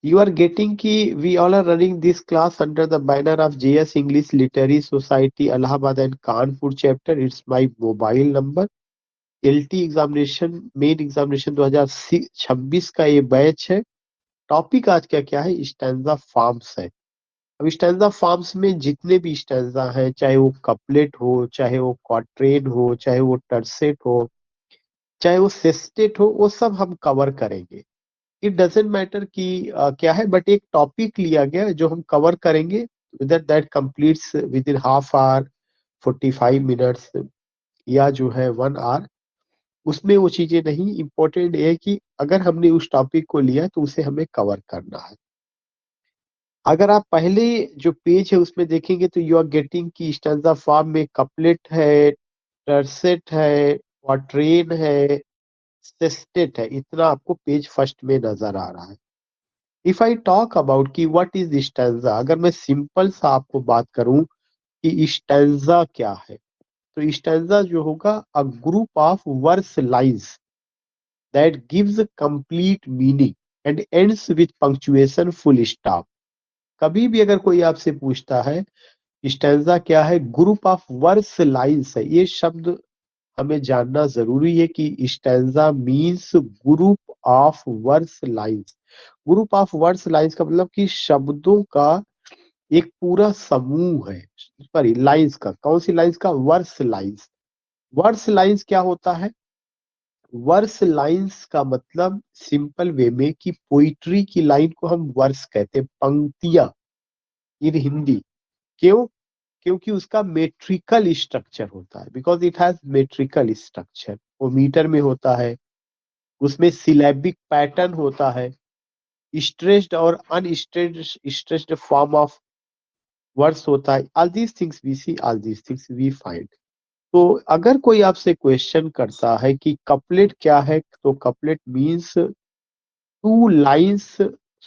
You are getting ki we all are running this class under the banner of JS English Literary Society Allahabad and Kanpur chapter. It's my mobile number. LT examination main examination 2026 का ये batch है। Topic आज का क्या है? Stanza forms है। अब stanza forms में जितने भी स्टैंजा हैं, चाहे वो कपलेट हो, चाहे वो क्वाट्रेन हो, चाहे वो टर्सेट हो, चाहे वो सेस्टेट हो, वो सब हम कवर करेंगे। इट डजेंट मैटर कि क्या है, बट एक टॉपिक लिया गया जो हम कवर करेंगे that completes with in half hour, 45 minutes या जो है 1 आवर। उसमें वो चीजें नहीं, इंपॉर्टेंट ये है कि अगर हमने उस टॉपिक को लिया तो उसे हमें कवर करना है। अगर आप पहले जो पेज है उसमें देखेंगे तो यू आर गेटिंग की स्टैंजा फॉर्म में कपलेट है, टर्सेट है, क्वाट्रेन है, सेस्टेट है। इतना आपको पेज फर्स्ट में नजर आ रहा है। इफ आई टॉक अबाउट कि व्हाट इज स्टैंजा, अगर मैं सिंपल सा आपको बात करूं कि स्टैंजा क्या है, तो स्टैंजा जो होगा a group of verse lines that gives complete meaning and ends with punctuation full stop. कभी भी अगर कोई आपसे पूछता है स्टैंजा क्या है, ग्रुप ऑफ वर्स लाइंस है, ये शब्द हमें जानना जरूरी है कि stanza means group of verse lines. Group of verse lines का मतलब कि शब्दों का एक पूरा समूह है। सॉरी, लाइंस का, कौन सी लाइंस का? Verse lines. वर्स लाइंस क्या होता है? वर्स लाइंस का मतलब सिंपल वे में कि पोइट्री की लाइन को हम वर्स कहते हैं, पंक्तियां इन हिंदी। क्यों? क्योंकि उसका मेट्रिकल स्ट्रक्चर होता है, because it has metrical structure. वो मीटर में होता है, उसमें सिलेबिक पैटर्न होता है, स्ट्रेस्ड और unstressed stressed form of words होता है। All these things we see, all these things we find. तो अगर कोई आपसे क्वेश्चन करता है कि कपलेट क्या है, तो couplet means two lines,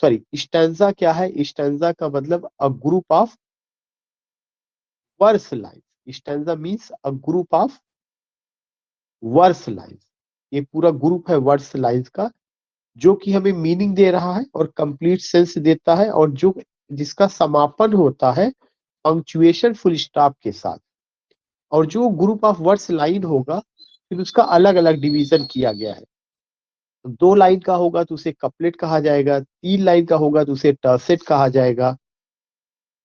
sorry, stanza क्या है? स्टैंजा का मतलब a group of verse lines. Stanza means a group of verse lines. ये पूरा ग्रुप है वर्स लाइंस का, जो कि हमें मीनिंग दे रहा है और कंप्लीट सेंस देता है, और जो जिसका समापन होता है पंक्चुएशन फुल स्टॉप के साथ। और जो ग्रुप ऑफ वर्ड्स लाइन होगा फिर उसका अलग अलग डिवीजन किया गया है। 2 लाइन का होगा तो उसे कपलेट कहा जाएगा, 3 लाइन का होगा तो उसे टर्सेट कहा जाएगा,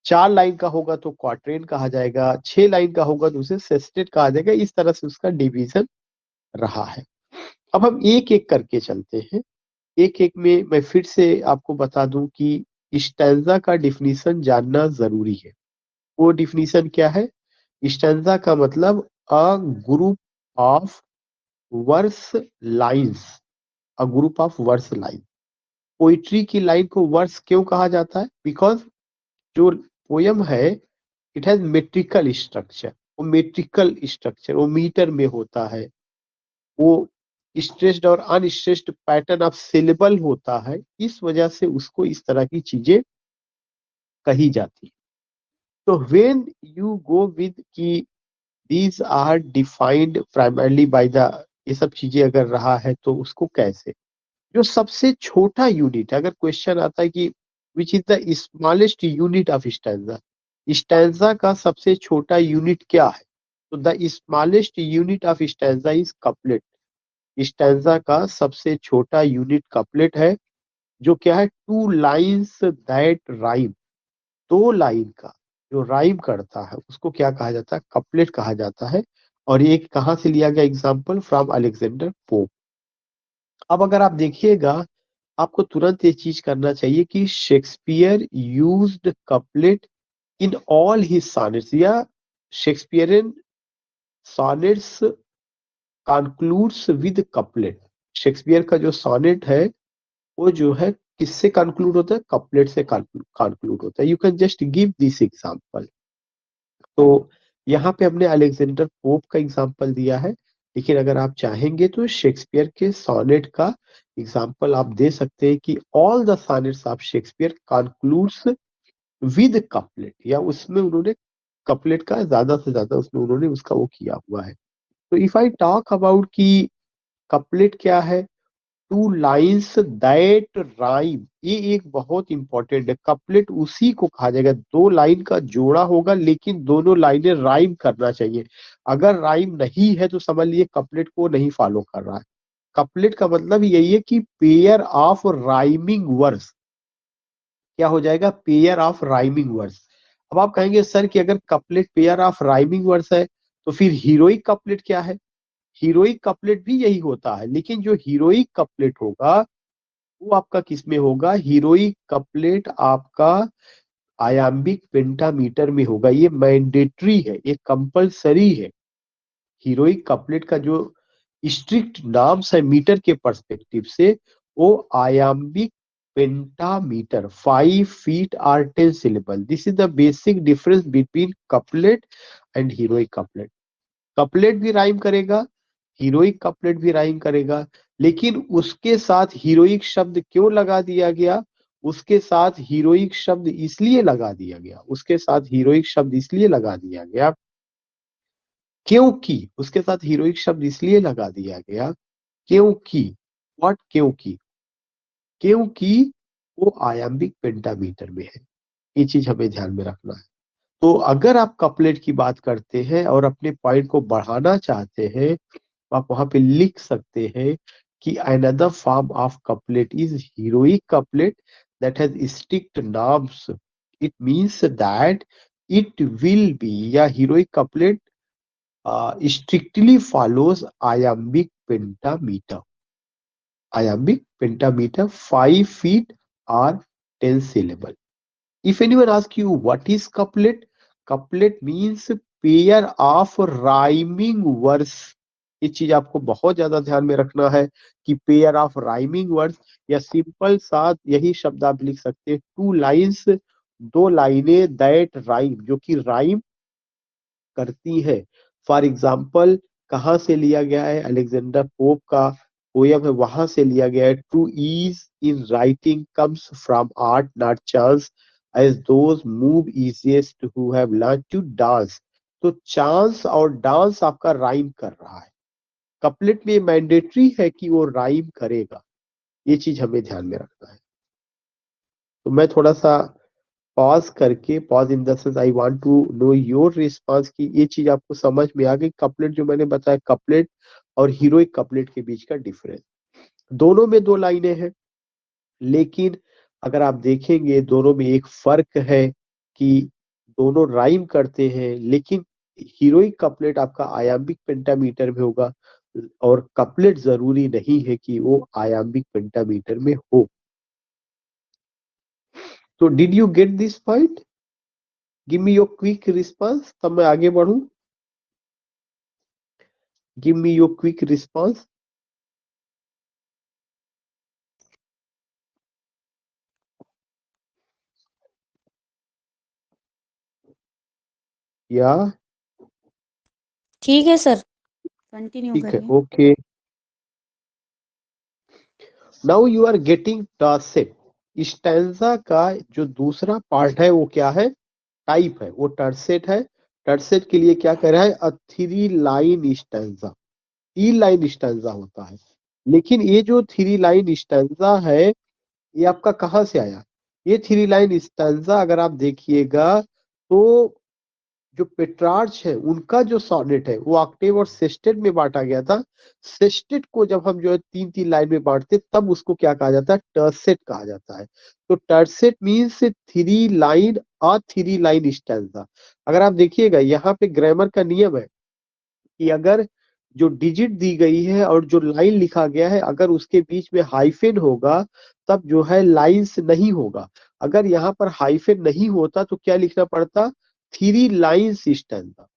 4 लाइन का होगा तो क्वाट्रेन कहा जाएगा, 6 लाइन का होगा तो उसे सेस्टेट कहा जाएगा। इस तरह से उसका डिवीजन रहा है। अब हम एक एक करके चलते हैं। एक एक में मैं फिर से आपको बता दूं कि स्टैंजा का डिफिनीशन जानना जरूरी है। वो डिफिनीशन क्या है? स्टैंजा का मतलब a group of verse lines, a group of verse line. Poetry की लाइन को वर्स क्यों कहा जाता है? बिकॉज जो पोयम है इट हैज मेट्रिकल स्ट्रक्चर। वो मेट्रिकल स्ट्रक्चर, वो मीटर में होता है, वो स्ट्रेस्ड और अनस्ट्रेस्ड पैटर्न ऑफ सिलेबल होता है। इस वजह से उसको इस तरह की चीजें कही जाती है। तो व्हेन यू गो विद कि these are defined primarily by the, ये सब चीजें अगर रहा है तो उसको कैसे, जो सबसे छोटा यूनिट है, अगर क्वेश्चन आता है कि which is the smallest unit of stanza, stanza का सबसे छोटा यूनिट क्या है? तो the smallest unit of stanza is couplet. Stanza का सबसे छोटा यूनिट कपलेट है, जो क्या है? 2 लाइन्स दैट राइम। 2 लाइन का जो राइम करता है उसको क्या कहा जाता है? कपलेट कहा जाता है। और ये कहाँ से लिया गया एग्जाम्पल? From Alexander pope. अब अगर आप देखिएगा, आपको तुरंत ये चीज करना चाहिए कि Shakespeare used couplet in all his sonnets, या Shakespearean sonnets concludes with couplet. Shakespeare का जो सॉनेट है वो जो है किससे कंक्लूड होता है? कपलेट से कंक्लूड होता है। You can just give this example. तो यहाँ पे हमने अलेक्जेंडर पोप का एग्जांपल दिया है, लेकिन अगर आप चाहेंगे तो शेक्सपियर के सोनेट का एग्जांपल आप दे सकते हैं कि all the sonnets of Shakespeare concludes with couplet, या उसमें उन्होंने कपलेट का ज्यादा से ज्यादा उसमें उन्होंने उसका वो किया हुआ है। तो इफ आई टॉक अबाउट कि कपलेट क्या है, टू लाइन्स दैट राइम, ये एक बहुत इंपॉर्टेंट है। कपलेट उसी को कहा जाएगा, दो लाइन का जोड़ा होगा लेकिन दोनों लाइनें राइम करना चाहिए। अगर राइम नहीं है तो समझ लिए कपलेट को नहीं फॉलो कर रहा है। कपलेट का मतलब यही है कि पेयर ऑफ राइमिंग वर्ड्स, क्या हो जाएगा, पेयर ऑफ राइमिंग वर्ड्स। अब आप कहेंगे सर कि अगर couplet pair of rhyming words है तो फिर हीरोइक कपलेट क्या है? हीरोइक कपलेट भी यही होता है, लेकिन जो हीरोइक कपलेट होगा वो आपका किसमें होगा? हीरोइक कपलेट आपका आयाम्बिक पेंटामीटर में होगा। ये मैंडेटरी है, ये कंपलसरी है। हीरोइक कपलेट का जो स्ट्रिक्ट नाम्स है मीटर के पर्सपेक्टिव से, वो आयाम्बिक पेंटामीटर 5 फीट और 10 syllable। This is the basic difference between couplet and heroic couplet. Couplet भी राइम करेगा, हीरोइक कपलेट भी राइम करेगा, लेकिन उसके साथ हीरोइक शब्द क्यों लगा दिया गया? उसके साथ हीरोइक शब्द इसलिए लगा दिया गया, उसके साथ हीरोइक शब्द इसलिए लगा दिया गया क्योंकि उसके साथ हीरोइक शब्द इसलिए लगा दिया गया क्योंकि व्हाट, क्योंकि वो आयाम्बिक पेंटामीटर में है। ये चीज हमें ध्यान में रखना है। तो अगर आप कपलेट की बात करते हैं और अपने पॉइंट को बढ़ाना चाहते हैं, आप वहां पे लिख सकते हैं कि another form of couplet is heroic couplet that has strict norms. It means that it will be, या heroic couplet strictly follows iambic pentameter 5 feet or 10 syllable. If anyone asks you what is couplet, couplet means pair of rhyming verse। ये चीज आपको बहुत ज्यादा ध्यान में रखना है कि पेयर ऑफ राइमिंग वर्ड्स, या सिंपल सा यही शब्द आप लिख सकते हैं, टू लाइन्स, दो लाइनें दैट राइम, जो कि राइम करती है। फॉर एग्जाम्पल कहाँ से लिया गया है? अलेक्जेंडर पोप का पोयम है, वहां से लिया गया है। True ease in writing comes from art not chance, as those move easiest who have learn to dance. तो चांस और डांस आपका राइम कर रहा है। कपलेट में मैंडेटरी है कि वो राइम करेगा, ये चीज हमें ध्यान में रखना है। तो मैं थोड़ा सा पॉज करके, pause in the sense I want to know your response, कि ये चीज आपको समझ में आ गई? कपलेट जो मैंने बताया, कपलेट और हीरोइक कपलेट के बीच का डिफरेंस। दोनों में दो लाइनें हैं, लेकिन अगर आप देखेंगे दोनों में एक फर्क है कि दोनों राइम करते हैं, लेकिन हीरोइक कपलेट आपका आयाम्बिक पेंटामीटर में होगा और कपलेट जरूरी नहीं है कि वो आयाम्बिक पेंटामीटर में हो। तो did you get this point? Give me your quick response, तब मैं आगे बढ़ूं। Give me your quick response. या ठीक है सर, कंटिन्यू ठीक है, करिए। Okay. Now you are getting tercet. Stanza का जो दूसरा पार्ट है वो क्या है? टाइप है, वो टर्सेट है। टर्सेट के लिए क्या कह रहा है? अ 3 लाइन स्टैंजा, 3 लाइन स्टैंजा होता है। लेकिन ये जो 3 लाइन स्टैंजा है, ये आपका कहाँ से आया? ये 3 लाइन स्टैंजा अगर आप देखिएगा तो जो पेट्रार्च है उनका जो सॉनेट है वो ऑक्टेव और सेस्टेट में बांटा गया था। सेस्टेट को जब हम जो है 3 3 लाइन में बांटते तब उसको क्या कहा जाता है? टर्सेट कहा जाता है। तो टर्सेट मीन्स 3 लाइन, अ 3 लाइन स्टैंजा। अगर आप देखिएगा यहाँ पे ग्रामर का नियम है कि अगर जो डिजिट दी गई है और जो लाइन लिखा गया है, अगर उसके बीच में हाइफेन होगा तब जो है लाइन्स नहीं होगा। अगर यहाँ पर हाइफेन नहीं होता तो क्या लिखना पड़ता? 3 लाइन्स स्टैंजा,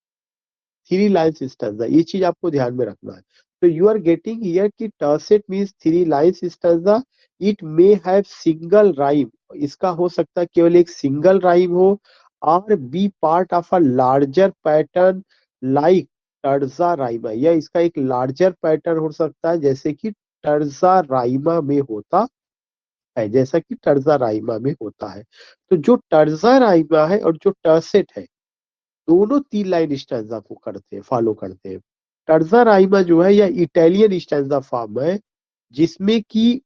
3 लाइन्स स्टैंजा। ये चीज आपको ध्यान में रखना है। तो यू आर गेटिंग हियर कि tercet means 3 lines stanza. It may have single rhyme, इसका हो सकता है केवल एक सिंगल राइम हो, और be part of a larger pattern like terza rima, या इसका एक लार्जर पैटर्न हो सकता है जैसे कि टर्जा राइमा में होता है, जैसा कि टर्जा राइमा में होता है। तो जो टर्जा राइमा है और जो टर्सेट है, दोनों 3 लाइन स्टैंजा को करते हैं, फॉलो करते हैं। टर्जा राइमा जो है या इटालियन स्टैंजा फॉर्म है, जिसमें कि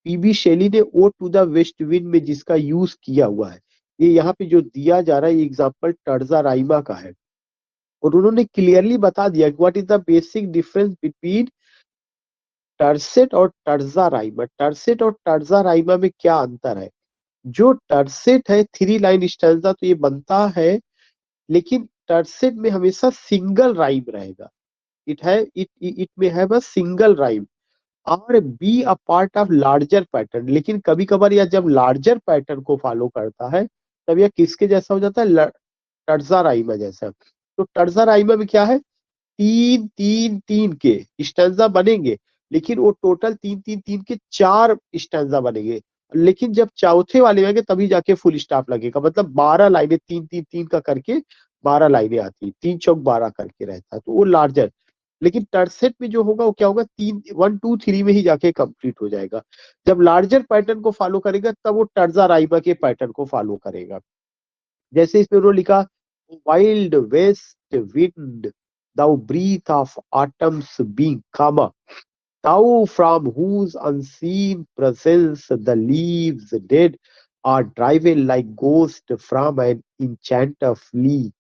पीबी शैली ने ode to the west wind में जिसका यूज किया हुआ है। ये यहाँ पे जो दिया जा रहा है, ये एग्जाम्पल टर्जा राइमा का है, और उन्होंने क्लियरली बता दिया what is the basic difference between tercet और टर्जा राइमा। टर्सेट और टर्जा राइमा में क्या अंतर है? जो टर्सेट है 3 लाइन स्टैंजा तो ये बनता है, लेकिन टर्सेट में हमेशा सिंगल राइम रहेगा। इट में हैव अ सिंगल राइम और be a part of larger pattern. लेकिन कभी कभार यह जब लार्जर पैटर्न को फॉलो करता है तब यह किसके जैसा हो जाता है? टर्जा राइमा जैसा। तो टर्जा राइमा में क्या है? 3 3 3 के स्टैंजा बनेंगे, लेकिन वो टोटल 3 3 3 के 4 स्टैंजा बनेंगे। लेकिन जब चौथे वाले में आएंगे तभी जाके फुल स्टॉप लगेगा। मतलब 12 लाइनें 3 3 3 का करके 12 लाइनें आती है, 3 चौक 12 करके रहता है, तो वो लार्जर। लेकिन टर्सेट में जो होगा वो क्या होगा? 1 2 3 में ही जाके कंप्लीट हो जाएगा। जब लार्जर पैटर्न को फॉलो करेगा तब वो टर्जा राइमा के पैटर्न को फॉलो करेगा। जैसे इसमें उन्होंने लिखा, wild west wind thou breath of autumn's being, comma, thou from whose unseen presence the leaves dead are driven like ghosts from an enchanter flee।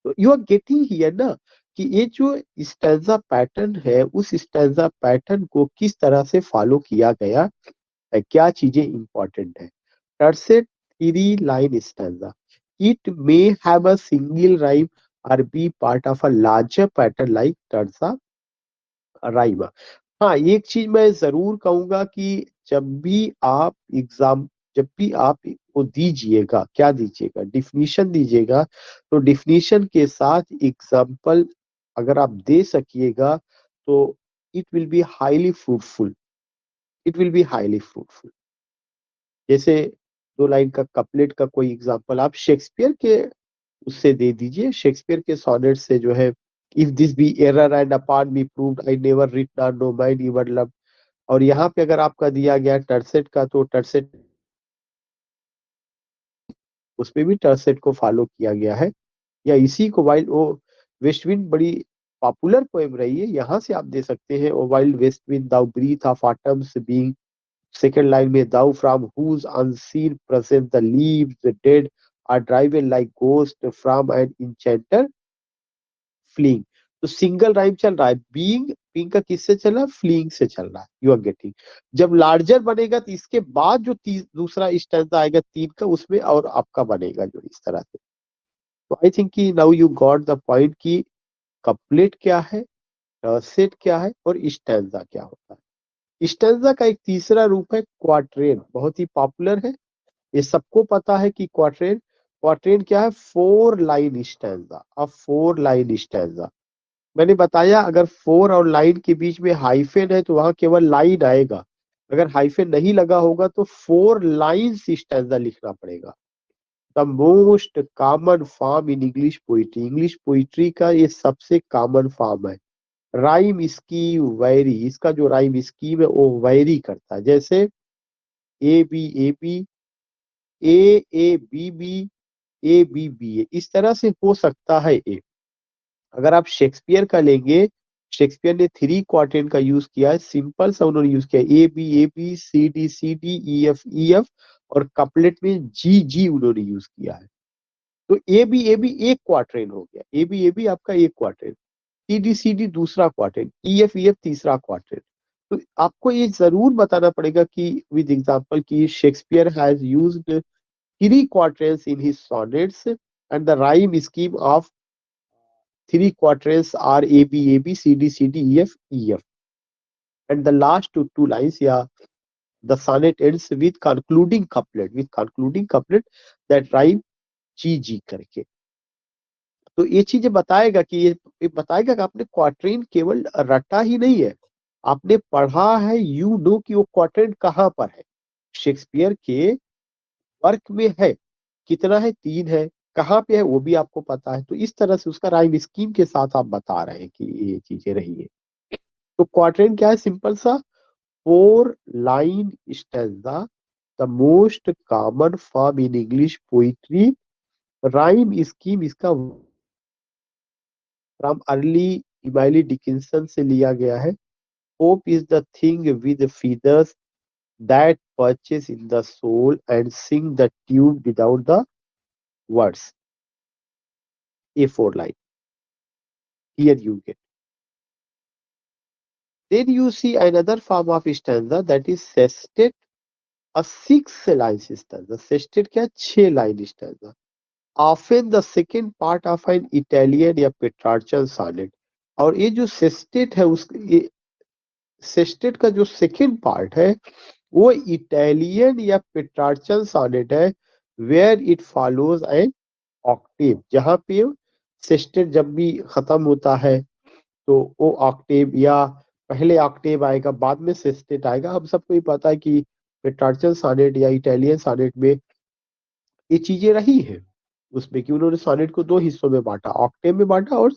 तो यू आर गेटिंग हियर ना कि ये जो स्टैंजा पैटर्न है, उस stanza pattern को किस तरह से फॉलो किया गया है, क्या चीजें इंपॉर्टेंट है। Tercet 3 line stanza, it may have a single rhyme or be part of a larger pattern like terza rima. हाँ, एक चीज मैं जरूर कहूंगा कि जब भी आप वो दीजिएगा, क्या दीजिएगा, डिफिनीशन दीजिएगा, तो डिफिनीशन के साथ एग्जाम्पल अगर आप दे सकिएगा तो it will be highly fruitful. It will be highly fruitful. जैसे 2 लाइन का कपलेट का कोई एग्जाम्पल आप शेक्सपियर के उससे दे दीजिए, शेक्सपियर के सोनेट से जो है, if this be error and upon be proved I never writ not no mind your love. और यहाँ पे अगर आपका दिया गया टर्सेट का, तो टर्सेट उसमें भी टर्सेट को फॉलो किया गया है, या इसी को वाइल्ड वो वेस्ट विंड बड़ी पॉपुलर पोएम रही है, यहाँ से आप दे सकते हैं, O wild west wind thou breath of autumn's being, second line में thou from whose unseen presence the leaves dead are driven like ghost from an enchanter fleeing. तो सिंगल राइम चल रहा है, बीइंग बीइंग का किससे चल रहा है? फ्लीइंग से चल रहा है। You are getting. जब लार्जर बनेगा तो इसके बाद जो दूसरा स्टैंजा आएगा 3 का, उसमें और आपका बनेगा जो इस तरह से। तो आई थिंक कि now you got the point कि कपलेट क्या है, सेट क्या है और स्टैंजा क्या होता है। स्टैंजा का एक तीसरा रूप है क्वाट्रेन, बहुत ही पॉपुलर है, ये सबको पता है कि क्वाट्रेन। क्वाट्रेन क्या है? 4 लाइन स्टैंजा। अब 4 लाइन स्टैंजा मैंने बताया, अगर 4 और लाइन के बीच में हाइफेन है तो वहां केवल लाइन आएगा। अगर हाइफेन नहीं लगा होगा तो 4 लाइन स्टैंजा लिखना पड़ेगा। The most common form in English poetry, English poetry का ये सबसे कॉमन फॉर्म है। राइम स्कीम वैरी, इसका जो राइम स्कीम है वो वैरी करता है। जैसे A B A B, A B B, A B B A, इस तरह से हो सकता है ए। अगर आप शेक्सपियर का लेंगे, शेक्सपियर ने 3 क्वार्टेन का यूज किया है, सिंपल सा उन्होंने यूज किया A B C D E F, और कपलेट में जी जी उन्होंने यूज किया है। तो ए बी एक क्वार्टेन हो गया, ए बी आपका एक क्वार्टेन, सी डी दूसरा क्वार्टेन, ई एफ तीसरा क्वार्टेन। तो आपको ये जरूर बताना पड़ेगा कि विद एग्जांपल कि Shakespeare has used 3 quatrains in his sonnets and the rhyme scheme of 3 quatrains are A B C D E F, and the last two lines, yeah, the sonnet ends with concluding couplet that rhyme जी जी करके। तो ये चीजें बताएगा कि ये बताएगा कि आपने क्वार्ट्रेन केवल रटा ही नहीं है, आपने पढ़ा है, यू नो कि वो क्वार्ट्रेन कहाँ पर है, शेक्सपियर के वर्क में है, कितना है? 3 है, कहाँ पे है वो भी आपको पता है। तो इस तरह से उसका राइम स्कीम के साथ आप बता रहे हैं कि ये चीजें रही है। तो क्वार्ट्रेन क्या है? सिंपल सा 4 line stanza, the most common form in English poetry. Rhyme scheme इसका फ्रॉम अर्ली इमाइली डिकिंसन से लिया गया है। hope is the thing with feathers that perches in the soul and sing the tune without the words. A4 line. Here you get. Then you see another form of stanza that is sestet, a 6 line stanza. Sestet क्या 6 line stanza. Often the second part of an Italian या Petrarchan sonnet. और ये जो sestet है उस sestet का जो second part है वो इटालियन या पेट्रार्चन सोनेट है where it follows an octave, जहां पे सेस्टेट जब भी खत्म होता है तो वो ऑक्टेव या पहले ऑक्टेव आएगा बाद में सेस्टेट आएगा। हम सबको ही पता है कि पेट्रार्चन सोनेट या इटालियन सोनेट में ये चीजें रही है उसमें कि उन्होंने सोनेट को 2 हिस्सों में बांटा, ऑक्टेव में बांटा और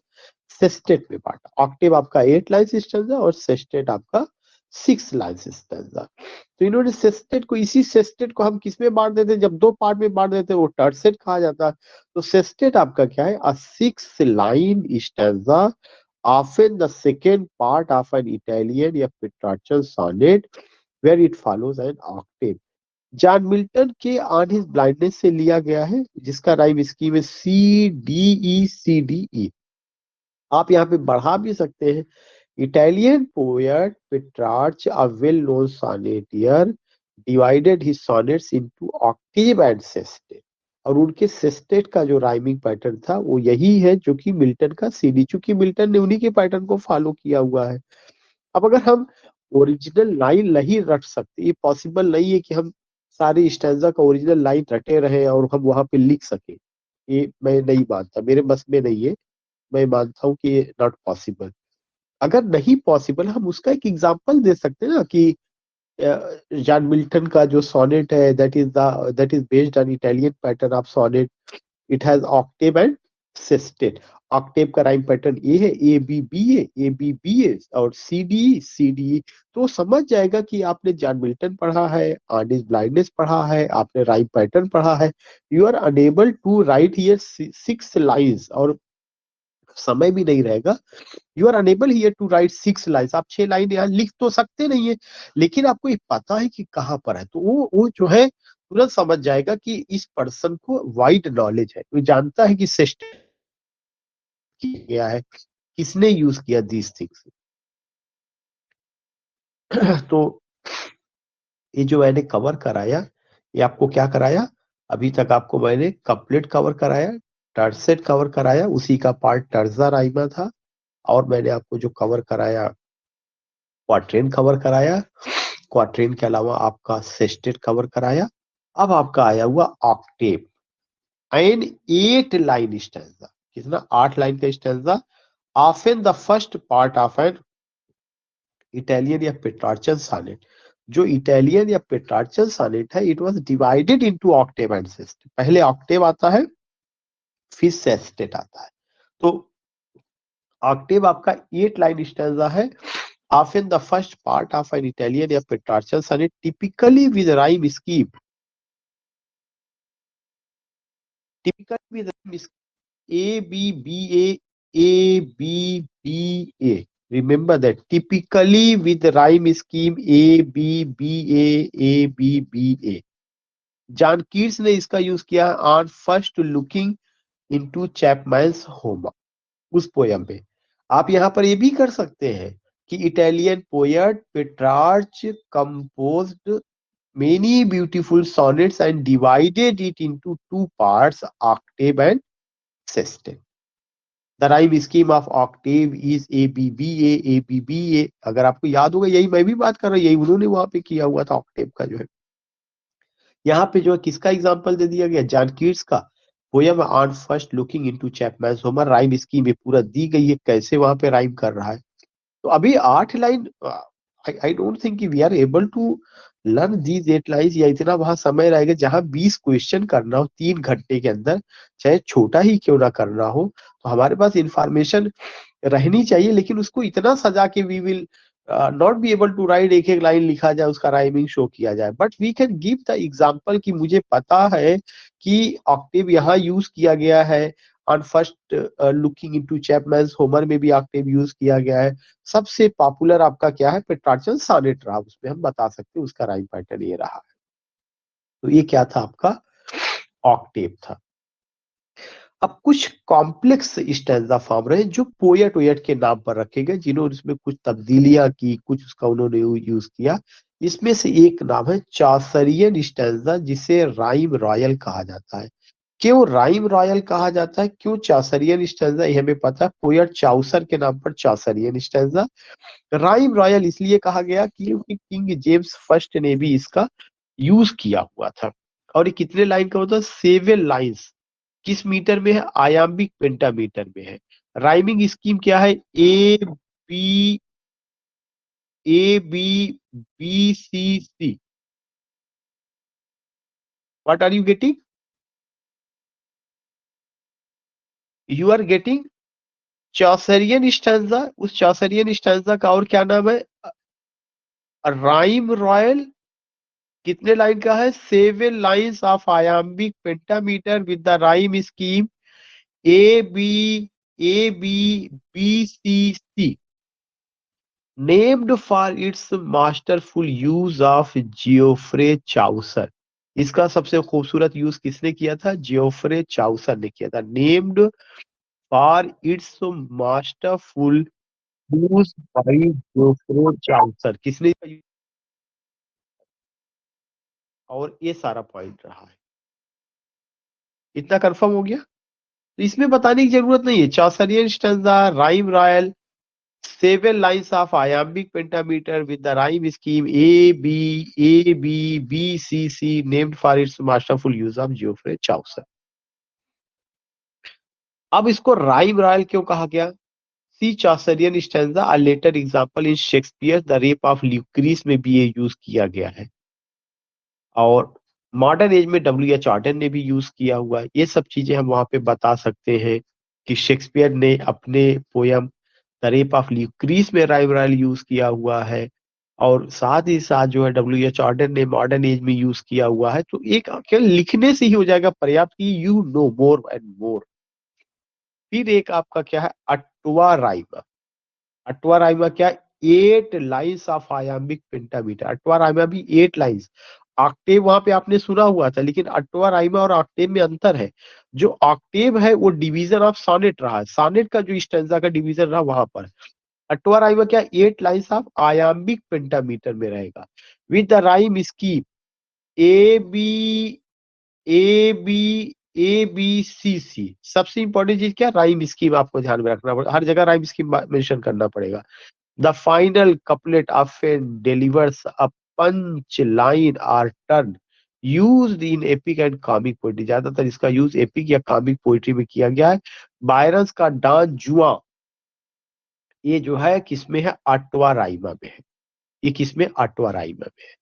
सेस्टेट में बांटा। ऑक्टेव आपका 8 लाइन स्टैंजा और सेस्टेट आपका 6 लाइन स्टैंजा। तो इन्होंने सेस्टेट को, इसी सेस्टेट को हम किस में बांट देते, जब 2 पार्ट में बांट देते वो टर्सेट कहा जाता। तो सेस्टेट आपका क्या है, अ 6 line stanza often the second part of an Italian या Petrarchan sonnet where it follows an octave। John Milton के ऑन हिज ब्लाइंडनेस से लिया गया है जिसका राइम स्कीम है CDE। आप यहाँ पे बढ़ा भी सकते हैं। Italian poet Petrarch, a well known sonneteer, divided his sonnets into octave and sestet. और उनके सेस्टेट का जो राइमिंग पैटर्न था वो यही है जो कि मिल्टन का CD, चूंकि मिल्टन ने उन्हीं के पैटर्न को फॉलो किया हुआ है। अब अगर हम ओरिजिनल लाइन नहीं रट सकते, ये पॉसिबल नहीं है कि हम सारी स्टैंजा का ओरिजिनल लाइन रटे रहे और हम वहां पे लिख सके, ये मैं नहीं मानता, मेरे बस में नहीं है। मैं मानता हूँ कि ये नॉट पॉसिबल। अगर नहीं पॉसिबल, हम उसका एक एग्जांपल दे सकते हैं ना कि जॉन मिल्टन का जो सोनेट है that is based on Italian pattern of sonnet, it has octave and sestet. Octave का राइम पैटर्न ए है, ए बी बी ए और सी डी। तो समझ जाएगा कि आपने जॉन मिल्टन पढ़ा है, ऑन हिज ब्लाइंडनेस पढ़ा है, आपने राइम पैटर्न पढ़ा है। You are unable to write here 6 lines और समय भी नहीं रहेगा। You are unable here to write 6 lines. आप 6 लाइन यहाँ लिख तो सकते नहीं है लेकिन आपको ये पता है कि कहाँ पर है, तो वो जो है तुरंत समझ जाएगा कि इस पर्सन को वाइड नॉलेज है, वो जानता है कि सिस्टम किया है, किसने यूज किया दीज थिंग्स। तो ये जो मैंने कवर कराया, ये आपको क्या कराया, अभी तक आपको मैंने कंप्लीट कवर कराया, टर्सेट कवर कराया, उसी का पार्ट टर्जा राइमा था। और मैंने आपको जो कवर कराया क्वाट्रेन कवर कराया, क्वाट्रेन के अलावा आपका सेस्टेट कवर कराया। अब आपका आया हुआ ऑक्टेव एन 8 लाइन स्टैंजा। कितना, 8 लाइन का stanza. Often the first part of an Italian या पेट्रार्चन सोनेट। जो इटालियन या पेट्रार्चन सोनेट है, it was divided into octave and sestet. पहले ऑक्टेव आता है फिर सेस्टेट आता है। तो ऑक्टेव आपका 8 लाइन स्टैंजा है। Often the first part of an Italian or Petrarchan sonnet, typically with rhyme scheme. Typically with rhyme scheme A B B A A B B A. Remember that. Typically with rhyme scheme A B B A A B B A. John Keats ने इसका use किया on first looking into Chapman's Homer, उस poem पे। आप यहाँ पर ये भी कर सकते हैं कि Italian poet Petrarch composed many beautiful sonnets and divided it into 2 parts, octave and sestet. The rhyme scheme of octave is ABBA ABBA। अगर आपको याद होगा, यही मैं भी बात कर रहा हूँ, यही उन्होंने वहां पे किया हुआ था ऑक्टेव का जो है। यहाँ पे जो है किसका एग्जाम्पल दे दिया गया, जॉन कीट्स का poem on first looking into Chapman's Homer. Rhyme scheme में पूरा दी गई है कैसे वहां पे राइम कर रहा है। तो अभी 8 line, I don't think we are able to learn these 8 lines, या इतना वहां समय रहेगा जहां 20 क्वेश्चन करना हो 3 घंटे के अंदर, चाहे छोटा ही क्यों ना करना हो। तो हमारे पास इंफॉर्मेशन रहनी चाहिए, लेकिन उसको इतना सजा के we will not be able to write, एक एक लाइन लिखा जाए, उसका राइमिंग शो किया जाए। But we can give the example कि मुझे पता है कि ऑक्टेव यहाँ यूज किया गया है on first looking into Chapman's Homer में भी ऑक्टेव यूज किया गया है। सबसे पॉपुलर आपका क्या है, पेट्रार्चन सॉनेट रहा, उसमें हम बता सकते हैं उसका राइम पैटर्न ये रहा है। तो ये क्या था आपका ऑक्टेव था। अब कुछ कॉम्प्लेक्स स्टैंजा फॉर्म रहे जो पोएट ओएट के नाम पर रखे गए, जिन्होंने इसमें कुछ तब्दीलियां की, कुछ उसका उन्होंने यूज किया। इसमें से एक नाम है चौसरियन स्टैंजा, जिसे राइम रॉयल कहा जाता है। क्यों राइम रॉयल कहा जाता है, क्यों चौसरियन स्टैंजा, ये हमें पता है, पोएट चौसर के नाम पर चौसरियन स्टैंजा। राइम रॉयल इसलिए कहा गया क्योंकि किंग जेम्स फर्स्ट ने भी इसका यूज किया हुआ था। और ये कितने लाइन का होता है, 7 लाइन्स। किस मीटर में है, आयाम्बिक पेंटामीटर में है। राइमिंग स्कीम क्या है, B A B B C. What are you getting, you are getting Chaucerian stanza. उस चौसरियन स्टैंजा का और क्या नाम है, राइम रॉयल। कितने लाइन का है, 7 lines of iambic pentameter with the rhyme scheme ABBBCC, named for its masterful use of Geoffrey Chaucer. इसका सबसे खूबसूरत यूज किसने किया था, जियोफ्रे चाउसर ने किया था। Named for its masterful use by Geoffrey Chaucer, किसने इसका use- और ये सारा पॉइंट रहा है। इतना कंफर्म हो गया, तो इसमें बताने की जरूरत नहीं है। Chaucerian stanza, rhyme royal, 7 lines of iambic pentameter with the rhyme scheme ABBBCC, named for its masterful use of Geoffrey Chaucer। अब इसको राइम रॉयल क्यों कहा गया, see Chaucerian stanza a later example in Shakespeare the Rape of Lucrece में भी ये use किया गया है, और मॉडर्न एज में W.H. ऑर्डन ने भी यूज किया हुआ है। ये सब चीजें हम वहां पे बता सकते हैं कि शेक्सपियर ने अपने poem the Rape of Lucrece में राइम रॉयल यूज किया हुआ है, और साथ ही साथ जो है W.H. ऑर्डन ने मॉडर्न एज में यूज किया हुआ है। तो एक केवल लिखने से ही हो जाएगा पर्याप्त कि you know more and more. फिर एक आपका क्या है, अट्वा राइमा। अट्वा राइमा क्या, 8 lines of iambic pentameter. अट्वा Raima भी 8 लाइन्स। ऑक्टेव वहां पे आपने सुना हुआ था, लेकिन अट्वा राइमा और ऑक्टेव में अंतर है। जो ऑक्टेव है वो डिवीजन ऑफ सॉनेट रहा है, सॉनेट का जो स्टैंजा का डिवीजन रहा वहां पर। अट्वा राइमा क्या, 8 लाइन्स ऑफ आयाम्बिक पेंटामीटर में रहेगा with the rhyme scheme A B ABCC। सबसे इंपॉर्टेंट चीज क्या, राइम स्कीम आपको ध्यान में रखना पड़ेगा, हर जगह राइम स्कीम मेंशन करना पड़ेगा। The final couplet often delivers a punch line or turn used in epic and comic poetry. ज्यादातर इसका यूज एपिक या कॉमिक पोइट्री में किया गया है। बायरन्स का डॉन जुआ, ये जो है किसमें है, अट्वा राइमा में है। ये किसमें, अट्वा राइमा में है।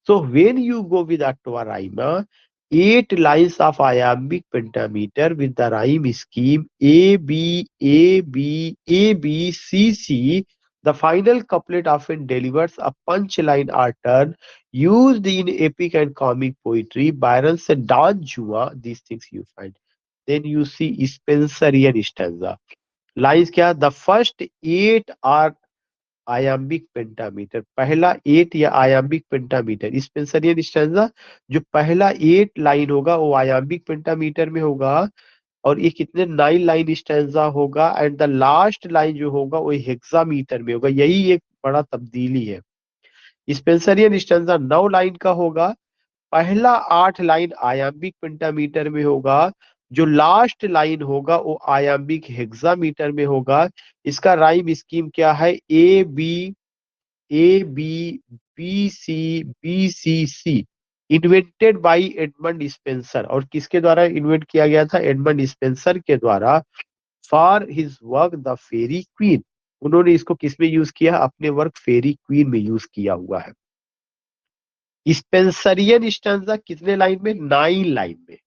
So when you go with Attva Rima, 8 lines of iambic pentameter with the rhyme scheme ABABABCC, the final couplet often delivers a punchline or turn used in epic and comic poetry. Byron's Don Juan, these things you find. Then you see Spenserian stanza. Lines क्या, the first 8 are आयाम्बिक pentameter, पहला 8 या आयाम्बिक pentameter. Spenserian stanza, जो पहला 8 line होगा वो आयाम्बिक pentameter में होगा, और ये कितने 9 लाइन स्टैंजा होगा, एंड द लास्ट लाइन जो होगा वो हेक्सामीटर में होगा। यही एक बड़ा तब्दीली है। स्पेंसरियन स्टैंजा 9 लाइन का होगा, पहला 8 लाइन आयाम्बिक पेंटामीटर में होगा, जो लास्ट लाइन होगा वो आयाम्बिक हेक्सामीटर में होगा। इसका राइम स्कीम क्या है, ABBCC, invented by Edmund Spenser. और किसके द्वारा इन्वेंट किया गया था, एडमंड स्पेंसर के द्वारा, for his work the Faerie Queene. उन्होंने इसको किसमें यूज किया, अपने वर्क फेरी क्वीन में यूज किया हुआ है। स्पेंसरियन स्टैंजा कितने लाइन में, 9 लाइन में।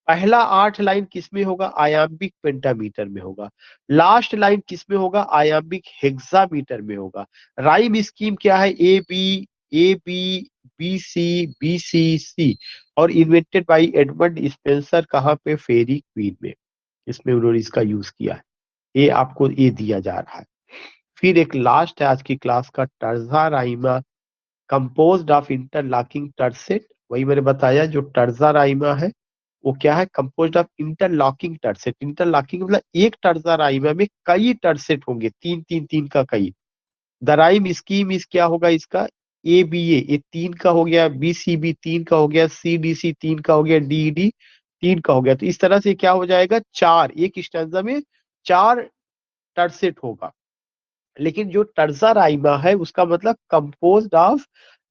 पहला 8 लाइन किसमें होगा, आयाम्बिक पेंटामीटर में होगा। लास्ट लाइन किसमें होगा, आयाम्बिक हेक्सामीटर में होगा। राइम स्कीम क्या है, ABABBCBCC, और इन्वेंटेड बाय एडमंड स्पेंसर, कहां पे, फेरी क्वीन में। इसमें उन्होंने इसका यूज किया है। ये आपको ये दिया जा रहा है। फिर एक लास्ट है आज की क्लास का, terza rima composed of interlocking tercet. वही मैंने बताया, जो टर्जा राइमा है वो क्या है, कंपोज्ड ऑफ इंटरलॉकिंग टर्सेट। इंटरलॉकिंग मतलब एक टर्जा राइमा में कई टर्सेट होंगे, तीन तीन तीन का कई। द राइम स्कीम इस क्या होगा इसका, ए बी ए, ये तीन का हो गया, बी सी बी तीन का हो गया, सी डी सी तीन का हो गया, डी डी तीन का हो गया। तो इस तरह से क्या हो जाएगा, चार, एक स्टैंजा में चार टर्सेट होगा। लेकिन जो टर्जा राइमा है उसका मतलब composed of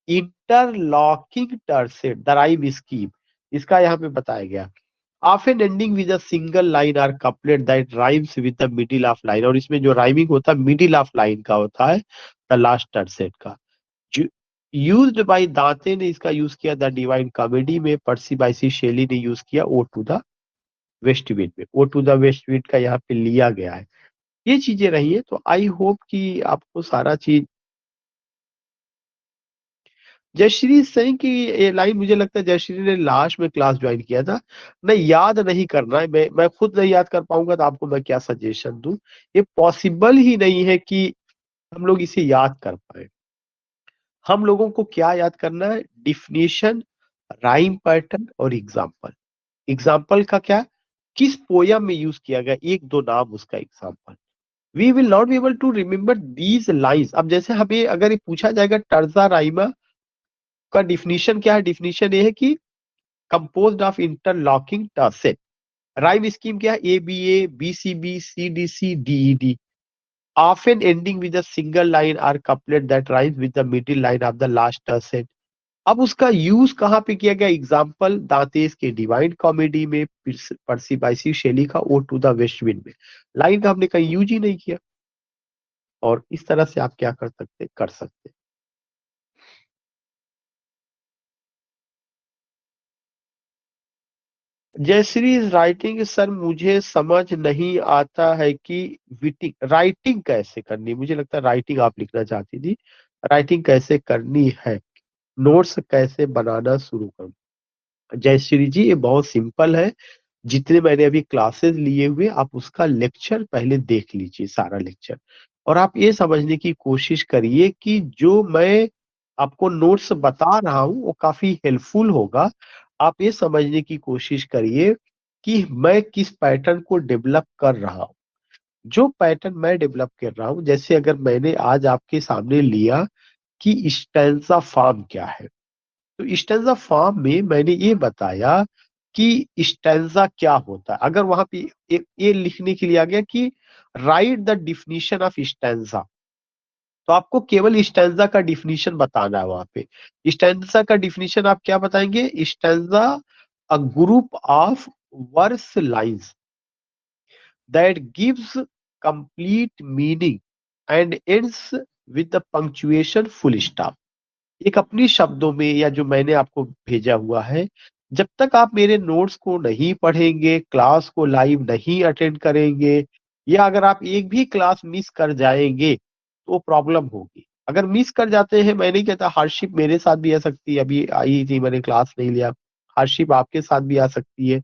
interlocking tercet, the rhyme scheme, इसका यहाँ पे बताया गया। often ending with a single line or couplet that rhymes with the middle of line, और इसमें जो राइमिंग होता है मिडिल ऑफ लाइन का होता है, द लास्ट टर्सेट का। यूज्ड बाय दांते ने इसका यूज किया द डिवाइन कॉमेडी में, पर्सी बाइसी शेली ने यूज किया Ode to the west wind में। Ode to the waste Wind का यहाँ पे लिया गया है। ये चीजें रही है। तो आई होप कि आपको सारा चीज, जयश्री सिंह की ये लाइन मुझे लगता है जयश्री ने लास्ट में क्लास ज्वाइन किया था, मैं याद नहीं करना है, मैं खुद नहीं याद कर पाऊंगा तो आपको मैं क्या सजेशन दूं। ये पॉसिबल ही नहीं है कि हम लोग इसे याद कर पाए। हम लोगों को क्या याद करना है, डिफिनेशन, राइम पैटर्न और एग्जाम्पल। एग्जाम्पल का क्या, किस पोयम में यूज किया गया, एक दो नाम उसका example. We will not be able to remember these lines. अब जैसे हमें अगर ये पूछा जाएगा टर्जा राइमा का डिफिनीशन क्या है, डिफिनीशन ये है कि composed of interlocking tercet. Rhyme scheme क्या है, A B A, B C B, C D C, D E D, often ending with a single line or couplet that rhymes with the middle line of the last tercet। अब उसका use कहाँ पे किया गया, example दांतेस के divine comedy में, पर्सी Bysshe Shelley का ode to the west wind में। लाइन का हमने कहीं यूज ही नहीं किया। और इस तरह से आप क्या कर सकते, कर सकते। जयश्री राइटिंग, सर मुझे समझ नहीं आता है कि विटिंग राइटिंग कैसे करनी है। मुझे लगता है राइटिंग आप लिखना चाहती थी, राइटिंग कैसे करनी है, नोट्स कैसे बनाना शुरू करूं। जयश्री जी ये बहुत सिंपल है। जितने मैंने अभी क्लासेस लिए हुए आप उसका लेक्चर पहले देख लीजिए, सारा लेक्चर, और आप ये समझने की कोशिश करिए कि जो मैं आपको नोट्स बता रहा हूं वो काफी हेल्पफुल होगा। आप ये समझने की कोशिश करिए कि मैं किस पैटर्न को डेवलप कर रहा हूं। जो पैटर्न मैं डेवलप कर रहा हूं, जैसे अगर मैंने आज आपके सामने लिया कि स्टैंजा फॉर्म क्या है, तो स्टैंजा फॉर्म में मैंने ये बताया कि स्टैंजा क्या होता है। अगर वहां पे ये लिखने के लिए आ गया कि right the definition of stanza, तो आपको केवल स्टैंजा का डिफिनीशन बताना है। वहां पे स्टैंजा का डिफिनीशन आप क्या बताएंगे, stanza a group of verse lines that gives complete meaning and ends with the punctuation full stop. एक अपनी शब्दों में, या जो मैंने आपको भेजा हुआ है, जब तक आप मेरे नोट्स को नहीं पढ़ेंगे, क्लास को लाइव नहीं अटेंड करेंगे, या अगर आप एक भी क्लास मिस कर जाएंगे तो प्रॉब्लम होगी। अगर मिस कर जाते हैं, मैं नहीं कहता, हार्डशिप मेरे साथ भी आ सकती है, अभी आई थी मैंने क्लास नहीं लिया, हार्डशिप आपके साथ भी आ सकती है।